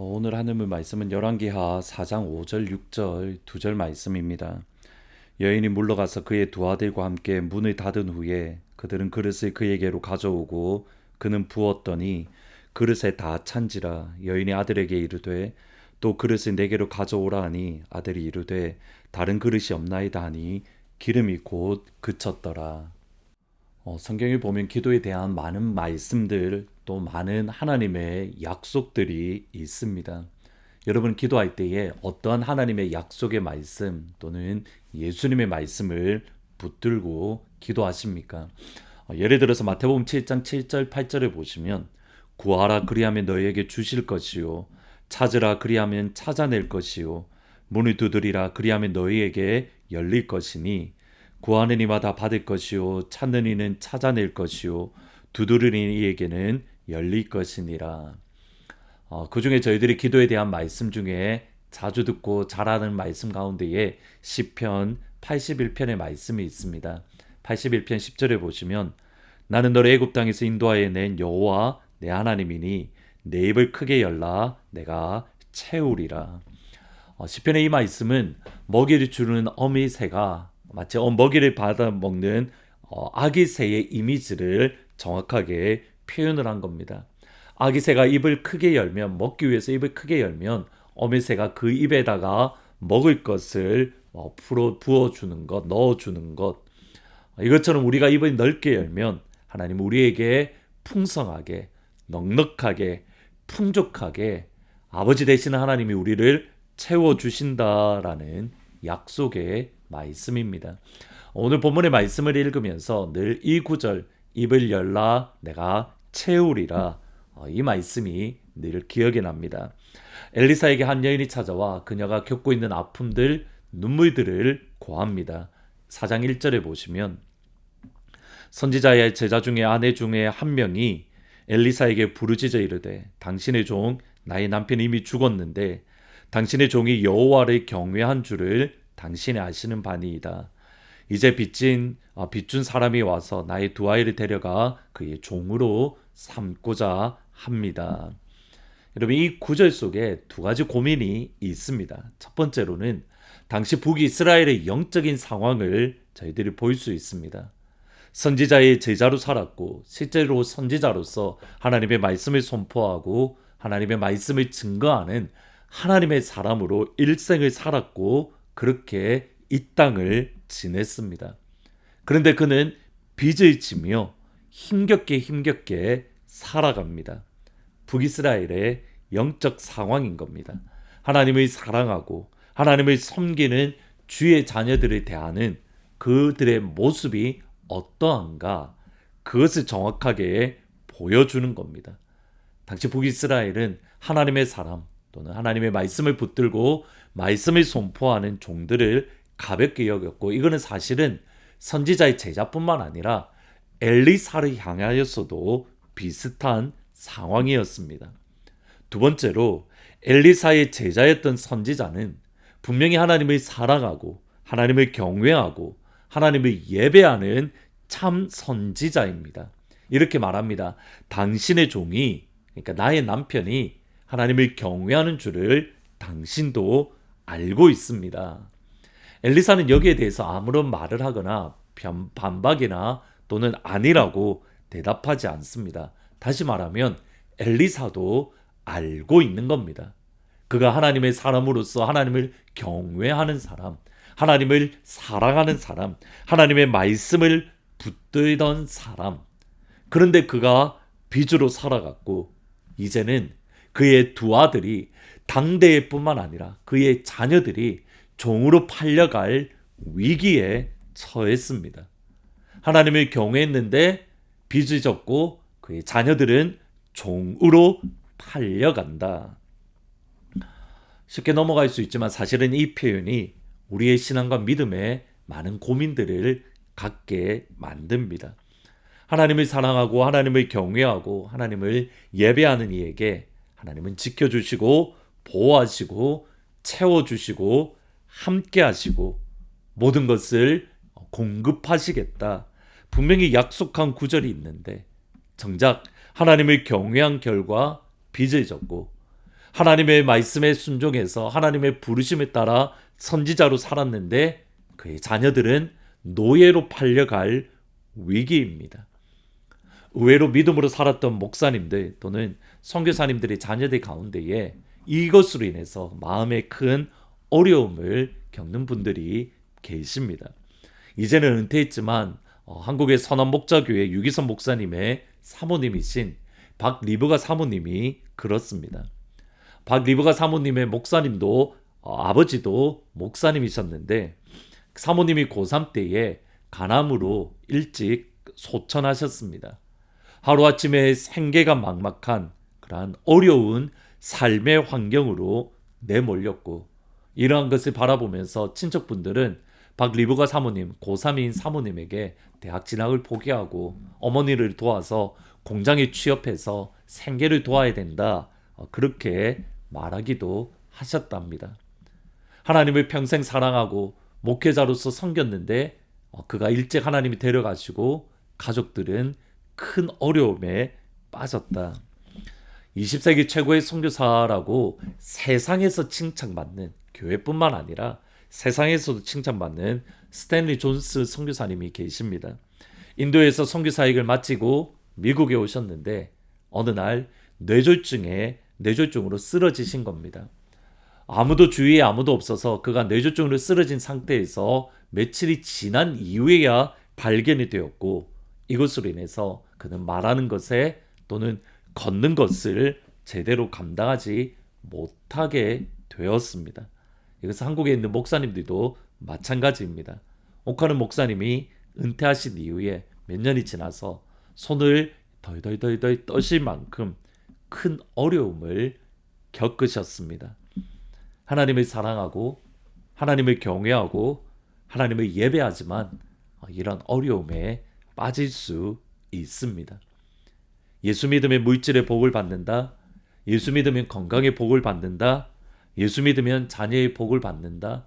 오늘 하늘 말씀은 열왕기하 4장 5절 6절 2절 말씀입니다. 여인이 물러가서 그의 두 아들과 함께 문을 닫은 후에 그들은 그릇을 그에게로 가져오고 그는 부었더니 그릇에 다 찬지라. 여인이 아들에게 이르되 또 그릇을 내게로 가져오라 하니 아들이 이르되 다른 그릇이 없나이다 하니 기름이 곧 그쳤더라. 성경에 보면 기도에 대한 많은 말씀들, 또 많은 하나님의 약속들이 있습니다. 여러분 기도할 때에 어떠한 하나님의 약속의 말씀 또는 예수님의 말씀을 붙들고 기도하십니까? 예를 들어서 마태복음 7장 7절 8절을 보시면 구하라 그리하면 너희에게 주실 것이요 찾으라 그리하면 찾아낼 것이요 문을 두드리라 그리하면 너희에게 열릴 것이니 구하는 이마다 받을 것이요 찾는 이는 찾아낼 것이요 두드리는 이에게는 열릴 것이니라. 그 중에 저희들이 기도에 대한 말씀 중에 자주 듣고 잘 아는 말씀 가운데에 시편 81편의 말씀이 있습니다. 81편 10절에 보시면 나는 너를 애굽 땅에서 인도하여 낸 여호와 내 하나님이니 내 입을 크게 열라 내가 채우리라. 시편의 이 말씀은 먹이를 주는 어미 새가 마치 먹이를 받아 먹는 아기 새의 이미지를 정확하게 표현을 한 겁니다. 아기 새가 입을 크게 열면 먹기 위해서 입을 크게 열면 어미 새가 그 입에다가 먹을 것을 부어주는 것, 넣어주는 것. 이것처럼 우리가 입을 넓게 열면 하나님 우리에게 풍성하게, 넉넉하게, 풍족하게 아버지 되시는 하나님이 우리를 채워주신다라는 약속의 말씀입니다. 오늘 본문의 말씀을 읽으면서 늘 이 구절 입을 열라 내가 채우리라 이 말씀이 늘 기억이 납니다. 엘리사에게 한 여인이 찾아와 그녀가 겪고 있는 아픔들 눈물들을 고합니다. 4장 1절에 보시면 선지자의 제자 중에 아내 중에 한 명이 엘리사에게 부르짖어 이르되 당신의 종 나의 남편이 이미 죽었는데 당신의 종이 여호와를 경외한 줄을 당신이 아시는 바니이다. 이제 빚준 사람이 와서 나의 두 아이를 데려가 그의 종으로 삼고자 합니다. 여러분 이 구절 속에 두 가지 고민이 있습니다. 첫 번째로는 당시 북이스라엘의 영적인 상황을 저희들이 볼 수 있습니다. 선지자의 제자로 살았고 실제로 선지자로서 하나님의 말씀을 선포하고 하나님의 말씀을 증거하는 하나님의 사람으로 일생을 살았고 그렇게 이 땅을 지냈습니다. 그런데 그는 빚을 지며 힘겹게 살아갑니다. 북이스라엘의 영적 상황인 겁니다. 하나님을 사랑하고 하나님을 섬기는 주의 자녀들을 대하는 그들의 모습이 어떠한가 그것을 정확하게 보여주는 겁니다. 당시 북이스라엘은 하나님의 사람 또는 하나님의 말씀을 붙들고 말씀을 선포하는 종들을 가볍게 여겼고 이거는 사실은 선지자의 제자뿐만 아니라 엘리사를 향하여서도 비슷한 상황이었습니다. 두 번째로 엘리사의 제자였던 선지자는 분명히 하나님을 사랑하고 하나님을 경외하고 하나님을 예배하는 참 선지자입니다. 이렇게 말합니다. 당신의 종이 그러니까 나의 남편이 하나님을 경외하는 줄을 당신도 알고 있습니다. 엘리사는 여기에 대해서 아무런 말을 하거나 반박이나 또는 아니라고 대답하지 않습니다. 다시 말하면 엘리사도 알고 있는 겁니다. 그가 하나님의 사람으로서 하나님을 경외하는 사람, 하나님을 사랑하는 사람, 하나님의 말씀을 붙들던 사람. 그런데 그가 빚으로 살아갔고 이제는 그의 두 아들이 당대뿐만 아니라 그의 자녀들이 종으로 팔려갈 위기에 처했습니다. 하나님을 경외했는데 빚을 졌고 그의 자녀들은 종으로 팔려간다. 쉽게 넘어갈 수 있지만 사실은 이 표현이 우리의 신앙과 믿음에 많은 고민들을 갖게 만듭니다. 하나님을 사랑하고 하나님을 경외하고 하나님을 예배하는 이에게 하나님은 지켜주시고 보호하시고 채워주시고 함께하시고 모든 것을 공급하시겠다. 분명히 약속한 구절이 있는데 정작 하나님을 경외한 결과 빚을 졌고 하나님의 말씀에 순종해서 하나님의 부르심에 따라 선지자로 살았는데 그의 자녀들은 노예로 팔려갈 위기입니다. 의외로 믿음으로 살았던 목사님들 또는 선교사님들의 자녀들 가운데에 이것으로 인해서 마음에 큰 어려움을 겪는 분들이 계십니다. 이제는 은퇴했지만 한국의 선한목자교회 유기선 목사님의 사모님이신 박리브가 사모님이 그렇습니다. 박리브가 사모님의 목사님도 아버지도 목사님이셨는데 사모님이 고3 때에 간암으로 일찍 소천하셨습니다. 하루아침에 생계가 막막한 그러한 어려운 삶의 환경으로 내몰렸고 이러한 것을 바라보면서 친척분들은 박리브가 사모님, 고3인 사모님에게 대학 진학을 포기하고 어머니를 도와서 공장에 취업해서 생계를 도와야 된다. 그렇게 말하기도 하셨답니다. 하나님을 평생 사랑하고 목회자로서 섬겼는데 그가 일찍 하나님이 데려가시고 가족들은 큰 어려움에 빠졌다. 20세기 최고의 선교사라고 세상에서 칭찬받는 교회뿐만 아니라 세상에서도 칭찬받는 스탠리 존스 선교사님이 계십니다. 인도에서 선교사역을 마치고 미국에 오셨는데 어느 날 뇌졸중으로 쓰러지신 겁니다. 주위에 아무도 없어서 그가 뇌졸중으로 쓰러진 상태에서 며칠이 지난 이후에야 발견이 되었고 이것으로 인해서 그는 말하는 것에 또는 걷는 것을 제대로 감당하지 못하게 되었습니다. 이것은 한국에 있는 목사님들도 마찬가지입니다. 옥하는 목사님이 은퇴하신 이후에 몇 년이 지나서 손을 덜덜덜덜 떠실 만큼 큰 어려움을 겪으셨습니다. 하나님을 사랑하고 하나님을 경외하고 하나님을 예배하지만 이런 어려움에 빠질 수 있습니다. 예수 믿으면 물질의 복을 받는다. 예수 믿으면 건강의 복을 받는다. 예수 믿으면 자녀의 복을 받는다.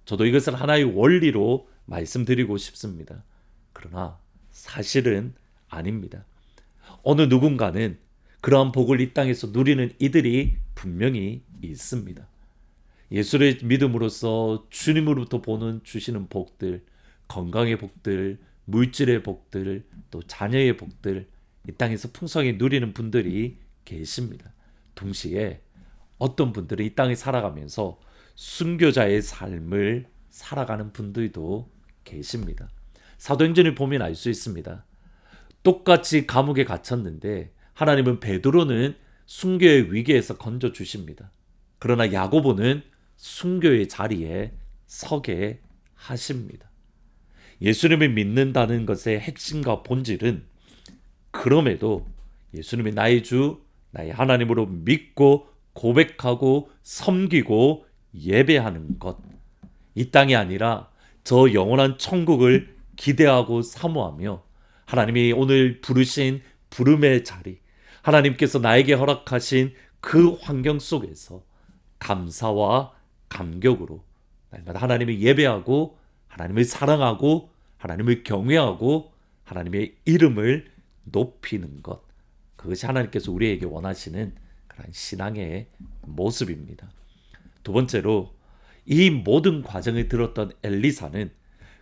저도 이것을 하나의 원리로 말씀드리고 싶습니다. 그러나 사실은 아닙니다. 어느 누군가는 그러한 복을 이 땅에서 누리는 이들이 분명히 있습니다. 예수를 믿음으로써 주님으로부터 주시는 복들, 건강의 복들, 물질의 복들, 또 자녀의 복들, 이 땅에서 풍성히 누리는 분들이 계십니다. 동시에 어떤 분들은 이 땅에 살아가면서 순교자의 삶을 살아가는 분들도 계십니다. 사도행전을 보면 알 수 있습니다. 똑같이 감옥에 갇혔는데 하나님은 베드로는 순교의 위기에서 건져주십니다. 그러나 야고보는 순교의 자리에 서게 하십니다. 예수님을 믿는다는 것의 핵심과 본질은 그럼에도 예수님이 나의 주, 나의 하나님으로 믿고 고백하고 섬기고 예배하는 것, 이 땅이 아니라 저 영원한 천국을 기대하고 사모하며 하나님이 오늘 부르신 부름의 자리, 하나님께서 나에게 허락하신 그 환경 속에서 감사와 감격으로 날마다 하나님을 예배하고 하나님을 사랑하고 하나님을 경외하고 하나님의 이름을 높이는 것, 그것이 하나님께서 우리에게 원하시는 그런 신앙의 모습입니다. 두 번째로 이 모든 과정을 들었던 엘리사는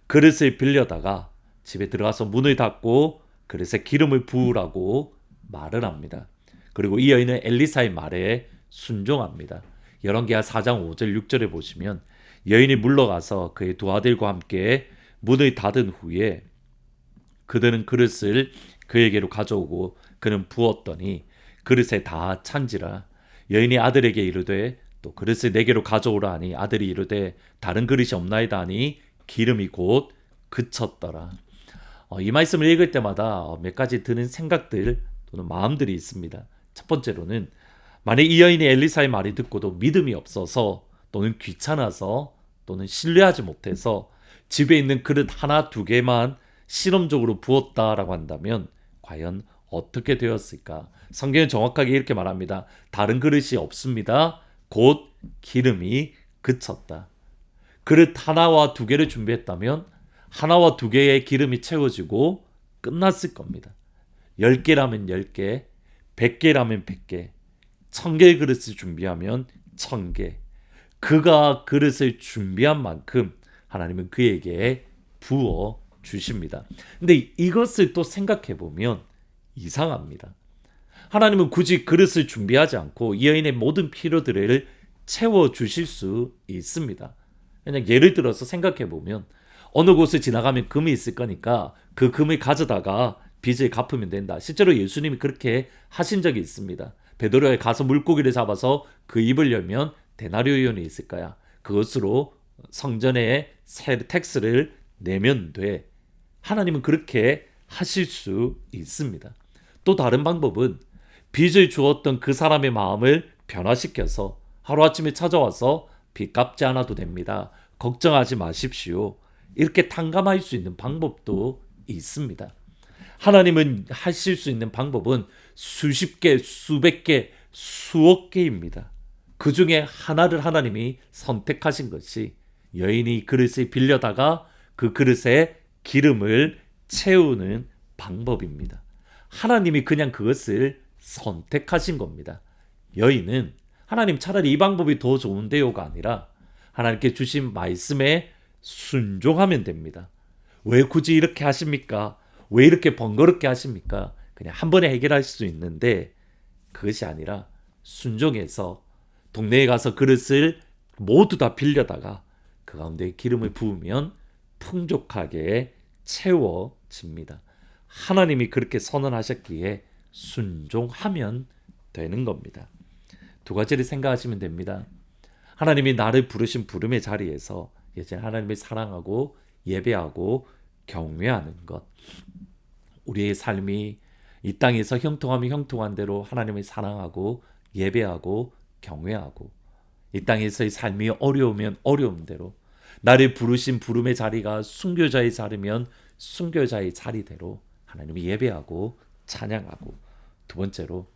그릇을 빌려다가 집에 들어가서 문을 닫고 그릇에 기름을 부으라고 말을 합니다. 그리고 이 여인은 엘리사의 말에 순종합니다. 열왕기하 4장 5절 6절에 보시면 여인이 물러가서 그의 두 아들과 함께 문을 닫은 후에 그들은 그릇을 그에게로 가져오고 그는 부었더니 그릇에 다 찬지라. 여인이 아들에게 이르되 또 그릇을 내게로 가져오라 하니 아들이 이르되 다른 그릇이 없나이다 하니 기름이 곧 그쳤더라. 이 말씀을 읽을 때마다 몇 가지 드는 생각들 또는 마음들이 있습니다. 첫 번째로는 만약 이 여인이 엘리사의 말이 듣고도 믿음이 없어서 또는 귀찮아서 또는 신뢰하지 못해서 집에 있는 그릇 하나 두 개만 실험적으로 부었다라고 한다면 과연 어떻게 되었을까? 성경은 정확하게 이렇게 말합니다. 다른 그릇이 없습니다. 곧 기름이 그쳤다. 그릇 하나와 두 개를 준비했다면 하나와 두 개의 기름이 채워지고 끝났을 겁니다. 10개라면 10개, 100개라면 100개. 1000개의 그릇을 준비하면 1000개. 그가 그릇을 준비한 만큼 하나님은 그에게 부어 주십니다. 근데 이것을 또 생각해 보면 이상합니다. 하나님은 굳이 그릇을 준비하지 않고 이 여인의 모든 필요들을 채워 주실 수 있습니다. 그냥 예를 들어서 생각해 보면 어느 곳을 지나가면 금이 있을 거니까 그 금을 가져다가 빚을 갚으면 된다. 실제로 예수님이 그렇게 하신 적이 있습니다. 베드로에 가서 물고기를 잡아서 그 입을 열면 데나리온이 있을 거야. 그것으로 성전에 텍스를 내면 돼. 하나님은 그렇게 하실 수 있습니다. 또 다른 방법은 빚을 주었던 그 사람의 마음을 변화시켜서 하루아침에 찾아와서 빚 갚지 않아도 됩니다. 걱정하지 마십시오. 이렇게 탕감할 수 있는 방법도 있습니다. 하나님은 하실 수 있는 방법은 수십 개, 수백 개, 수억 개입니다. 그 중에 하나를 하나님이 선택하신 것이 여인이 그릇을 빌려다가 그 그릇에 기름을 채우는 방법입니다. 하나님이 그냥 그것을 선택하신 겁니다. 여인은 하나님 차라리 이 방법이 더 좋은데요가 아니라 하나님께 주신 말씀에 순종하면 됩니다. 왜 굳이 이렇게 하십니까? 왜 이렇게 번거롭게 하십니까? 그냥 한 번에 해결할 수 있는데 그것이 아니라 순종해서 동네에 가서 그릇을 모두 다 빌려다가 그 가운데 기름을 부으면 풍족하게 채워집니다. 하나님이 그렇게 선언하셨기에 순종하면 되는 겁니다. 두 가지를 생각하시면 됩니다. 하나님이 나를 부르신 부름의 자리에서 이제 하나님을 사랑하고 예배하고 경외하는 것. 우리의 삶이 이 땅에서 형통하면 형통한 대로 하나님을 사랑하고 예배하고 경외하고, 이 땅에서의 삶이 어려우면 어려운 대로, 나를 부르신 부름의 자리가 순교자의 자리면 순교자의 자리대로 하나님을 예배하고 찬양하고, 두 번째로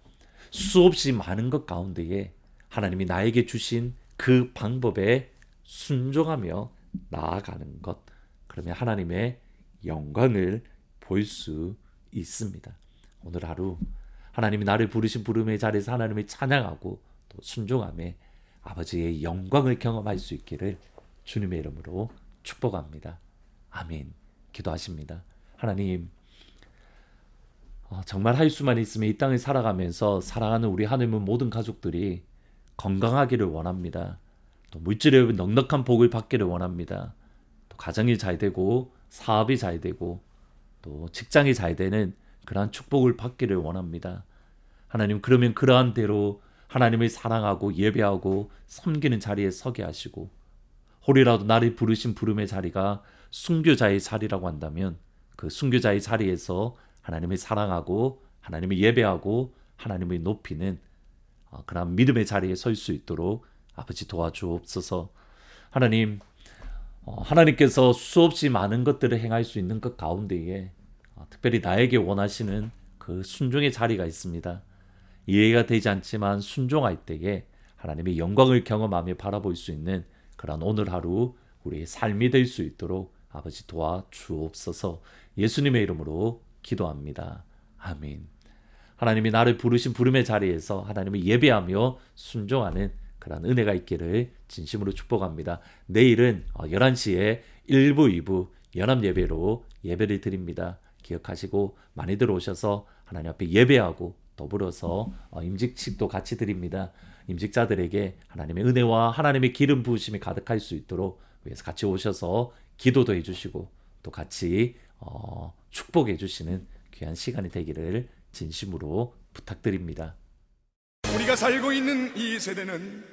수없이 많은 것 가운데에 하나님이 나에게 주신 그 방법에 순종하며 나아가는 것. 그러면 하나님의 영광을 볼 수 있습니다. 오늘 하루 하나님이 나를 부르신 부름의 자리에서 하나님을 찬양하고 또 순종함에 아버지의 영광을 경험할 수 있기를 주님의 이름으로 축복합니다. 아멘. 기도하십니다. 하나님, 정말 할 수만 있으면 이 땅을 살아가면서 사랑하는 우리 하나님의 모든 가족들이 건강하기를 원합니다. 또 물질의 넉넉한 복을 받기를 원합니다. 또 가정이 잘 되고 사업이 잘 되고 또 직장이 잘 되는 그러한 축복을 받기를 원합니다. 하나님, 그러면 그러한 대로 하나님을 사랑하고 예배하고 섬기는 자리에 서게 하시고, 혹이라도 나를 부르신 부름의 자리가 순교자의 자리라고 한다면 그 순교자의 자리에서 하나님을 사랑하고 하나님을 예배하고 하나님을 높이는 그런 믿음의 자리에 설 수 있도록 아버지 도와주옵소서. 하나님, 하나님께서 수없이 많은 것들을 행할 수 있는 것 가운데에 특별히 나에게 원하시는 그 순종의 자리가 있습니다. 이해가 되지 않지만 순종할 때에 하나님의 영광을 경험하며 바라볼 수 있는 그런 오늘 하루 우리의 삶이 될 수 있도록 아버지 도와주옵소서. 예수님의 이름으로 기도합니다. 아멘. 하나님이 나를 부르신 부름의 자리에서 하나님을 예배하며 순종하는 그런 은혜가 있기를 진심으로 축복합니다. 내일은 11시에 1부, 2부 연합예배로 예배를 드립니다. 기억하시고 많이들 오셔서 하나님 앞에 예배하고 더불어서 임직식도 같이 드립니다. 임직자들에게 하나님의 은혜와 하나님의 기름 부으심이 가득할 수 있도록 위해서 같이 오셔서 기도도 해주시고 또 같이 축복해 주시는 귀한 시간이 되기를 진심으로 부탁드립니다. 우리가 살고 있는 이 세대는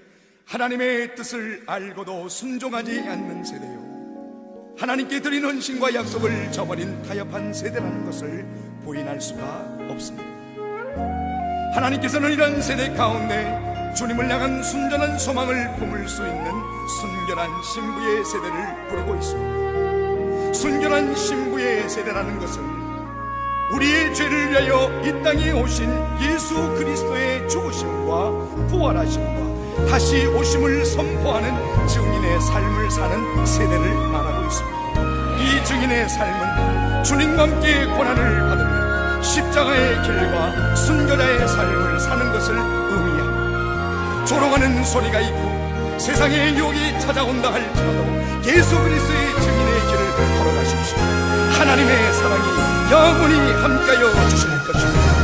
하나님의 뜻을 알고도 순종하지 않는 세대요, 하나님께 드리는 신과 약속을 저버린 타협한 세대라는 것을 부인할 수가 없습니다. 하나님께서는 이런 세대 가운데 주님을 향한 순전한 소망을 품을 수 있는 순결한 신부의 세대를 부르고 있습니다. 순결한 신부의 세대라는 것은 우리의 죄를 위하여 이 땅에 오신 예수 그리스도의 죽으심과 부활하심과 다시 오심을 선포하는 증인의 삶을 사는 세대를 말하고 있습니다. 이 증인의 삶은 주님과 함께 고난을 받으며 십자가의 길과 순교자의 삶을 사는 것을 의미합니다. 조롱하는 소리가 있고 세상의 유혹이 찾아온다 할지라도 예수 그리스도의 증인의 길을 걸어가십시오. 하나님의 사랑이 영원히 함께하여 주실 것입니다.